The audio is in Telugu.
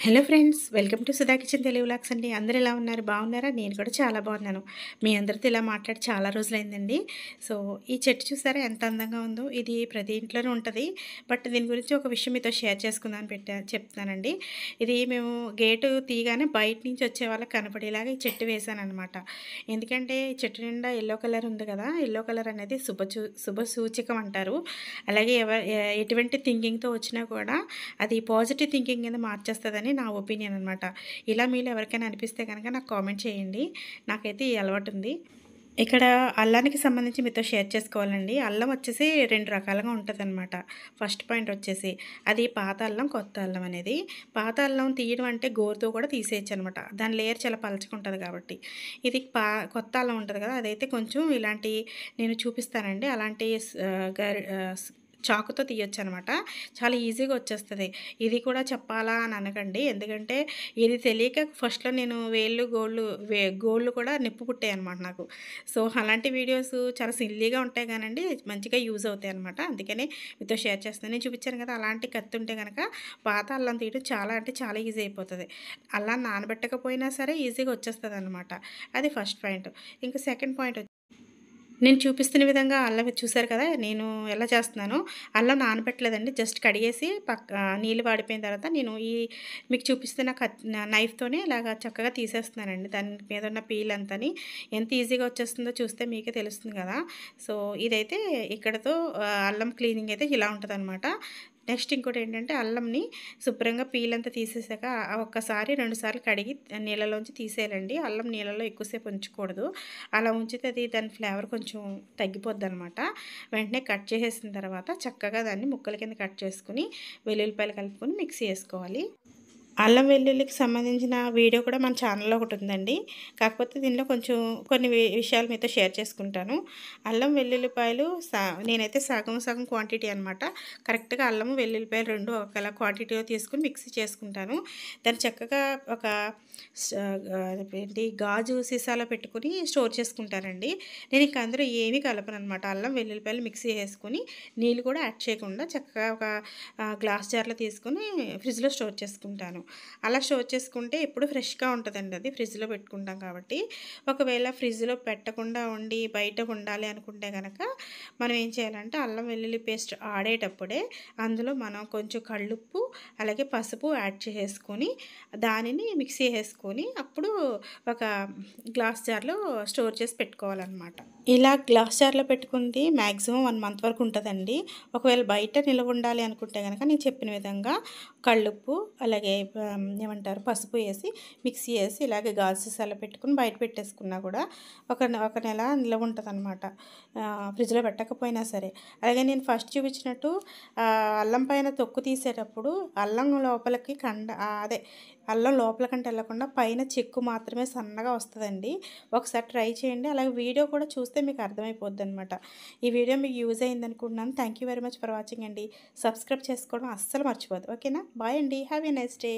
Hello friends, welcome to Sudha kitchen Telugu vlogs అండి. అందరూ ఎలా ఉన్నారు? బాగున్నారా? నేను కూడా చాలా బాగున్నాను. మీ అందరితో ఇలా మాట్లాడి చాలా రోజులైందండి. సో, ఈ చెట్టు చూసారా ఎంత అందంగా ఉందో? ఇది ప్రతి ఇంట్లోనూ ఉంటది. బట్ దీని గురించి ఒక విషయం మీతో షేర్ చేసుకుందామని చెప్తున్నానండి. ఇది మేము గేటు తీయగానే బయట నుంచి వచ్చే వాళ్ళకి కనపడేలాగా ఈ చెట్టు వేశాననమాట. ఎందుకంటే ఈ చెట్టు నిండా యెల్లో కలర్ ఉంది కదా! యెల్లో కలర్ అనేది శుభ సూచకం అంటారు. అలాగే ఎటువంటి థింకింగ్‌తో వచ్చినా కూడా అది పాజిటివ్ థింకింగ్ కింద మార్చేస్తదని నా ఒపీనియన్ అనమాట. ఇలా మీలో ఎవరికైనా అనిపిస్తే గనక నాకు కామెంట్ చేయండి. నాకైతే ఈ అలవాటుంది. ఇక్కడ అల్లానికి సంబంధించి మీతో షేర్ చేసుకోవాలండి. అల్లం వచ్చేసి 2 రకాలుగా ఉంటదనమాట. ఫస్ట్ పాయింట్ వచ్చేసి అది పాత అల్లం, కొత్త అల్లం అనేది. పాత అల్లం తీయడం అంటే గోరుతో కూడా తీసేయొచ్చనమాట. దాని లేయర్ చాలా పలచగుంటది కాబట్టి. ఇది కొత్త అల్లం ఉంటది కదా! అదైతే కొంచెం ఇలాంటి నేను చూపిస్తానండి. అలాంటి చాకుతో తీయొచ్చనమాట. చాలా ఈజీగా వచ్చేస్తది. ఇది కూడా చెప్పాలా అని అనకండి. ఎందుకంటే ఇది తెలియక ఫస్ట్‌లో నేను గోళ్ళు కూడా నిప్పు పుట్టాయనమాట నాకు. సో, అలాంటి వీడియోస్ చాలా సిల్లీగా ఉంటాయి గానండి, మంచిగా యూజ్ అవుతాయనమాట. అందుకనే మీతో షేర్ చేస్తున్నాను. నేను చూపించాను కదా! అలాంటి కత్తి ఉంటే గనక పాత అల్లం తీయడం చాలా అంటే చాలా ఈజీ అయిపోతది. అల్లాన్ని నానబెట్టకపోయినా సరే ఈజీగా వచ్చేస్తదనమాట. అది ఫస్ట్ పాయింట్. ఇంకా సెకండ్ పాయింట్ నేను చూపిస్తున్న విధంగా అల్లం చూసారు కదా! నేను ఎలా చేస్తున్నానో, అల్లం నానబెట్టలేదండి. జస్ట్ కడిగేసి నీళ్ళు వాడిపోయిన తర్వాత నేను మీకు చూపిస్తున్న నైఫ్‌తోనే ఇలాగా చక్కగా తీసేస్తున్నానండి. దాని మీద ఉన్న పీల్ అంతాని. ఎంత ఈజీగా వచ్చేస్తుందో చూస్తే మీకే తెలుస్తుంది కదా! సో, ఇదైతే ఇక్కడితో అల్లం క్లీనింగ్ అయితే ఇలా ఉంటదనమాట. నెక్స్ట్ ఇంకోటేంటంటే అల్లంని శుభ్రంగా పీలంతా తీసేసాక ఒక్కసారి, 2 సార్లు కడిగి నీళ్ళలోంచి తీసేయాలండి. అల్లం నీళ్ళలో ఎక్కువసేపు ఉంచకూడదు. అలా ఉంచితే అది దాని ఫ్లేవర్ కొంచెం తగ్గిపోద్దనమాట. వెంటనే కట్ చేసేసిన తర్వాత చక్కగా దాన్ని ముక్కల కింద కట్ చేసుకొని, వెల్లుల్లిపాయలు కలుపుకొని మిక్సీ ఏసుకోవాలి. అల్లం వెల్లుల్లికి సంబంధించిన వీడియో కూడా మన ఛానల్‌లో ఒకటుందండి. కాకపోతే దీనిలో కొంచెం కొన్ని విషయాలు మీతో షేర్ చేసుకుంటాను. అల్లం వెల్లుల్లిపాయలు నేనైతే సగం సగం క్వాంటిటీ అనమాట. కరెక్ట్‌గా అల్లము, వెల్లుల్లిపాయలు 2 ఒకేలా క్వాంటిటీలో తీసుకొని మిక్సీ చేసుకుంటాను. దాన్ని చక్కగా ఒక గాజు సీసాలో పెట్టుకొని స్టోర్ చేసుకుంటానండి. నేను ఇంక అందులో ఏమీ కలపననమాట. అల్లం, వెల్లుల్లిపాయలు మిక్సీ చేసుకొని నీళ్ళు కూడా యాడ్ చేయకుండా చక్కగా ఒక గ్లాస్ జార్‌లో తీసుకొని ఫ్రిడ్జ్‌లో స్టోర్ చేసుకుంటాను. అలా స్టోర్ చేసుకుంటే ఎప్పుడు ఫ్రెష్‌గా ఉంటదండి అది. ఫ్రిడ్జ్‌లో పెట్టుకుంటాం కాబట్టి. ఒకవేళ ఫ్రిడ్జ్‌లో పెట్టకుండా ఉండి బయట ఉండాలి అనుకుంటే గనక మనం ఏం చేయాలంటే అల్లం వెల్లుల్లి పేస్ట్ ఆడేటప్పుడే అందులో మనం కొంచెం కల్లుప్పు, అలాగే పసుపు యాడ్ చేసేసుకొని దానిని మిక్సీ ఏసుకొని అప్పుడు ఒక గ్లాస్ జార్‌లో స్టోర్ చేసి పెట్టుకోవాలనమాట. ఇలా గ్లాస్ జార్‌లో పెట్టుకుంది మాక్సిమం 1 మంత్ వరకు ఉంటదండి. ఒకవేళ బయట నిల్వ ఉండాలి అనుకుంటే గనక నేను చెప్పిన విధంగా కల్లుప్పు, అలాగే ఏమంటారు పసుపు ఏసి మిక్సీ ఏసి ఇలాగే గాజు సీసాలో పెట్టుకొని బయట పెట్టేసుకున్నా కూడా ఒక నెల నిల్వ ఉంటదనమాట. ఫ్రిడ్జ్‌లో పెట్టకపోయినా సరే. అలాగే నేను ఫస్ట్ చూపించినట్టు అల్లం పైన తొక్కు తీసేటప్పుడు అల్లం లోపలికి అల్లం లోపలికంటే ఎళ్ళకుండా పైన చెక్కు మాత్రమే సన్నగా వస్తదండి. ఒకసారి ట్రై చేయండి. అలాగే వీడియో కూడా చూస్తే మీకు అర్థమైపోద్దనమాట. ఈ వీడియో మీకు యూజ్ అయిందనుకుంటున్నాను. Thank you very much for watching అండి. సబ్స్క్రైబ్ చేసుకోవడం అస్సలు మర్చిపోద్దు. ఓకేనా? బాయ్ అండి. Have a nice day.